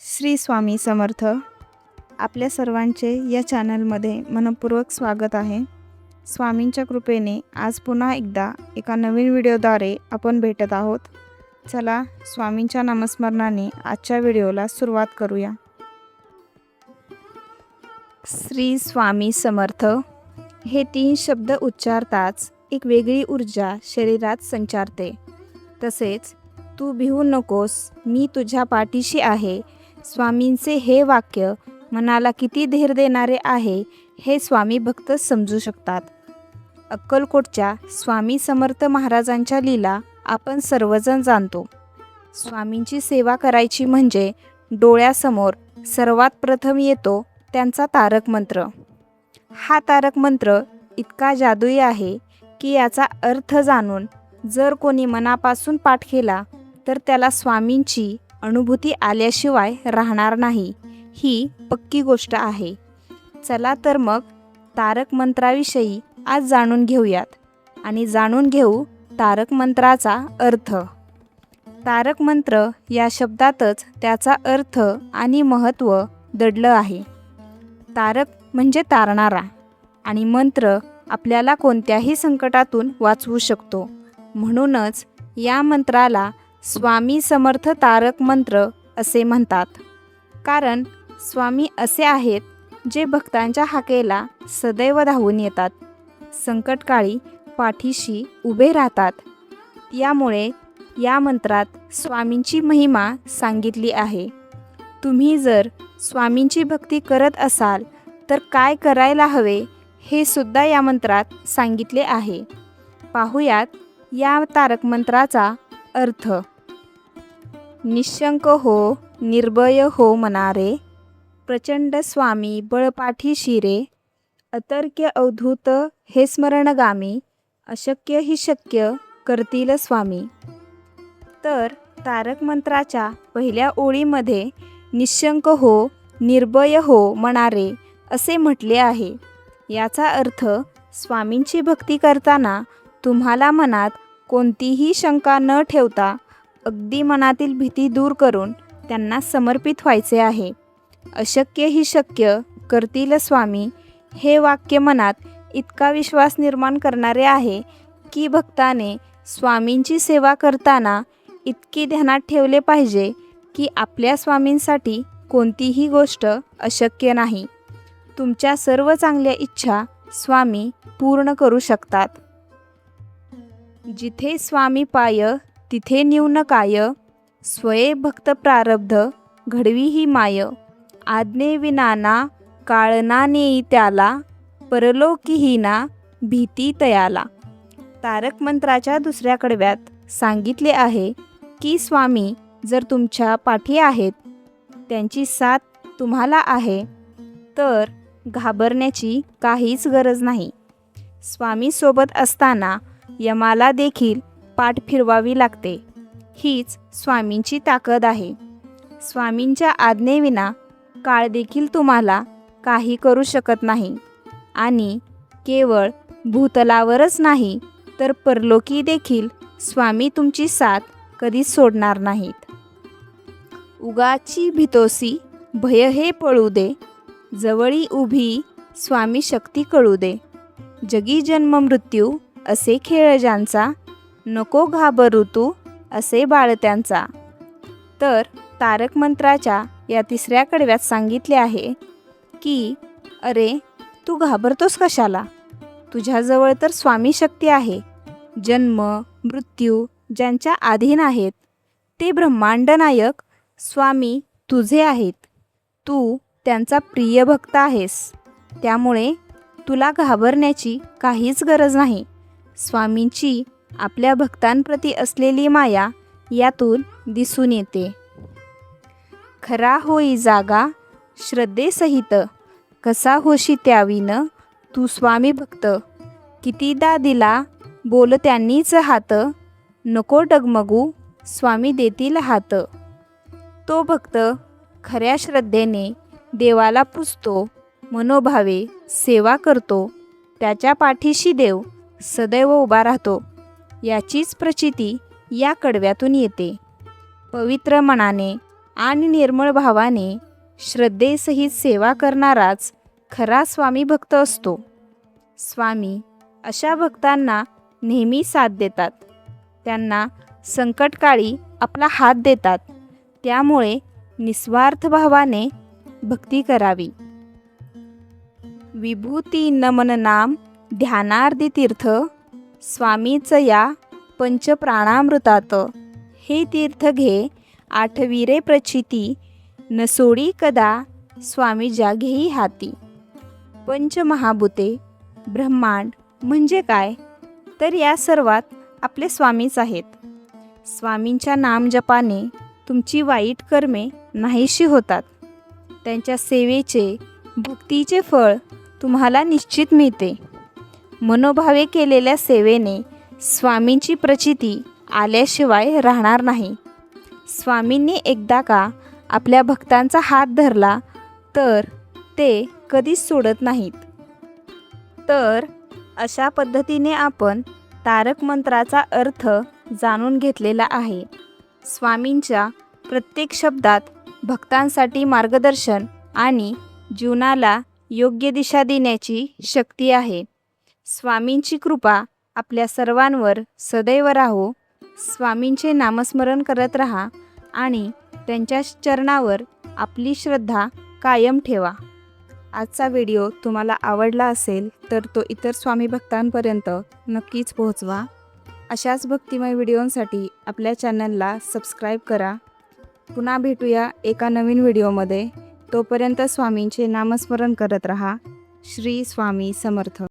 श्री स्वामी समर्थ. आपल्या सर्वांचे या चॅनलमध्ये मनपूर्वक स्वागत आहे. स्वामींच्या कृपेने आज पुन्हा एकदा एका नवीन व्हिडिओद्वारे आपण भेटत आहोत. चला स्वामींच्या नामस्मरणाने आजच्या व्हिडिओला सुरुवात करूया. श्री स्वामी समर्थ हे 3 शब्द उच्चारताच एक वेगळी ऊर्जा शरीरात संचारते. तसेच तू भिवू नकोस, मी तुझ्या पाठीशी आहे. स्वामींचे हे वाक्य मनाला किती धीर देणारे आहे हे स्वामी भक्त समजू शकतात. अक्कलकोटच्या स्वामी समर्थ महाराजांच्या लीला आपण सर्वजण जाणतो. स्वामींची सेवा करायची म्हणजे डोळ्यासमोर सर्वात प्रथम येतो त्यांचा तारक मंत्र. हा तारक मंत्र इतका जादुई आहे की याचा अर्थ जाणून जर कोणी मनापासून पाठ केला तर त्याला स्वामींची अनुभूती आल्याशिवाय राहणार नाही, ही पक्की गोष्ट आहे. चला तर मग तारक मंत्राविषयी आज जाणून घेऊयात आणि जाणून घेऊ तारक मंत्राचा अर्थ. तारक मंत्र या शब्दातच त्याचा अर्थ आणि महत्त्व दडलं आहे. तारक म्हणजे तारणारा आणि मंत्र आपल्याला कोणत्याही संकटातून वाचवू शकतो. म्हणूनच या मंत्राला स्वामी समर्थ तारक मंत्र असे म्हणतात. कारण स्वामी असे आहेत जे भक्तांच्या हाकेला सदैव धावून येतात, संकटकाळी पाठीशी उभे राहतात. यामुळे या मंत्रात स्वामींची महिमा सांगितली आहे. तुम्ही जर स्वामींची भक्ती करत असाल तर काय करायला हवे हे सुद्धा या मंत्रात सांगितले आहे. पाहुयात या तारक मंत्राचा अर्थ. निशंक हो, निर्भय हो मनारे, प्रचंड स्वामी बळपाठीशी रे, अतर्क्य अवधूत हे स्मरणगामी, अशक्य ही शक्य करतील स्वामी. तर तारक मंत्राच्या पहिल्या ओळीमध्ये निशंक हो, निर्भय हो मनारे असे म्हटले आहे. याचा अर्थ स्वामींची भक्ती करताना तुम्हाला मनात कोणतीही शंका न ठेवता अगदी मनातील भीती दूर करून त्यांना समर्पित व्हायचे आहे. अशक्य ही शक्य करतील स्वामी हे वाक्य मनात इतका विश्वास निर्माण करणारे आहे की भक्ताने स्वामींची सेवा करताना इतकी ध्यानात ठेवले पाहिजे की आपल्या स्वामींसाठी कोणतीही गोष्ट अशक्य नाही. तुमच्या सर्व चांगल्या इच्छा स्वामी पूर्ण करू शकतात. जिथे स्वामी पाय तिथे न्यून काय, स्वये भक्त प्रारब्ध घडवी ही माय, आज्ञे विनाना काळना नेई त्याला, परलोकीही ना भीती तयाला. तारक मंत्राच्या दुसऱ्या कडव्यात सांगितले आहे की स्वामी जर तुमच्या पाठी आहेत, त्यांची साथ तुम्हाला आहे, तर घाबरण्याची काहीच गरज नाही. स्वामी सोबत असताना यमाला देखील पाठ फिरवावी लागते. हीच स्वामींची ताकद आहे. स्वामींच्या आज्ञेविना काळ देखील तुम्हाला काही करू शकत नाही आणि केवळ भूतलावरच नाही तर परलोकी देखील स्वामी तुमची साथ कधीच सोडणार नाहीत. उगाची भीतोसी भय हे पळू दे, जवळी उभी स्वामी शक्ती कळू दे, जगी जन्म मृत्यू असे खेळ ज्यांचा, नको घाबरू तू असे बाळ त्यांचा. तर तारक मंत्राच्या या तिसऱ्या कडव्यात सांगितले आहे की अरे तू घाबरतोस कशाला, तुझ्याजवळ तर स्वामी शक्ती आहे. जन्म मृत्यू ज्यांच्या अधीन आहेत ते ब्रह्मांड नायक स्वामी तुझे आहेत. तू त्यांचा प्रिय भक्त आहेस, त्यामुळे तुला घाबरण्याची काहीच गरज नाही. स्वामींची आपल्या भक्तांप्रती असलेली माया यातून दिसून येते. खरा होई जागा श्रद्धेसहित, कसा होशी त्याविन तू स्वामी भक्त, कितीदा दिला बोल त्यांनीच हात, नको डगमगू स्वामी देतील हात. तो भक्त खऱ्या श्रद्धेने देवाला पूजतो, मनोभावे सेवा करतो, त्याच्या पाठीशी देव सदैव उभा राहतो. याचीच प्रचिती या कडव्यातून येते. पवित्र मनाने आणि निर्मळ भावाने श्रद्धेसहित सेवा करणाराच खरा स्वामी भक्त असतो. स्वामी अशा भक्तांना नेहमी साथ देतात. त्यांना संकटकाळी आपला हात देतात. त्यामुळे निस्वार्थ भावाने भक्ती करावी. विभूती नमन नाम ध्यानार्धी तीर्थ स्वामीच या पंचप्राणामृतात. हे तीर्थ घे आठविरे प्रचिती न सोडी कदा स्वामी जागेही हाती. पंचमहाभूते ब्रह्मांड म्हणजे काय, तर या सर्वात आपले स्वामीच आहेत. स्वामींच्या नामजपाने तुमची वाईट कर्मे नाहीशी होतात. त्यांच्या सेवेचे भक्तीचे फळ तुम्हाला निश्चित मिळते. मनोभावे केलेल्या सेवेने स्वामींची प्रचिती आल्याशिवाय राहणार नाही. स्वामींनी एकदा का आपल्या भक्तांचा हात धरला तर ते कधीच सोडत नाहीत. तर अशा पद्धतीने आपण तारक मंत्राचा अर्थ जाणून घेतलेला आहे. स्वामींच्या प्रत्येक शब्दात भक्तांसाठी मार्गदर्शन आणि जीवनाला योग्य दिशा देण्याची शक्ती आहे. स्वामींची कृपा आपल्या सर्वांवर सदैव राहो. स्वामींचे नामस्मरण करत राहा आणि त्यांच्या चरणावर आपली श्रद्धा कायम ठेवा. आजचा व्हिडिओ तुम्हाला आवडला असेल तर तो इतर स्वामी भक्तांपर्यंत नक्कीच पोहोचवा. अशाच भक्तिमय व्हिडिओंसाठी आपल्या चॅनलला सबस्क्राईब करा. पुन्हा भेटूया एका नवीन व्हिडिओमध्ये. तोपर्यंत स्वामींचे नामस्मरण करत राहा. श्री स्वामी समर्थ.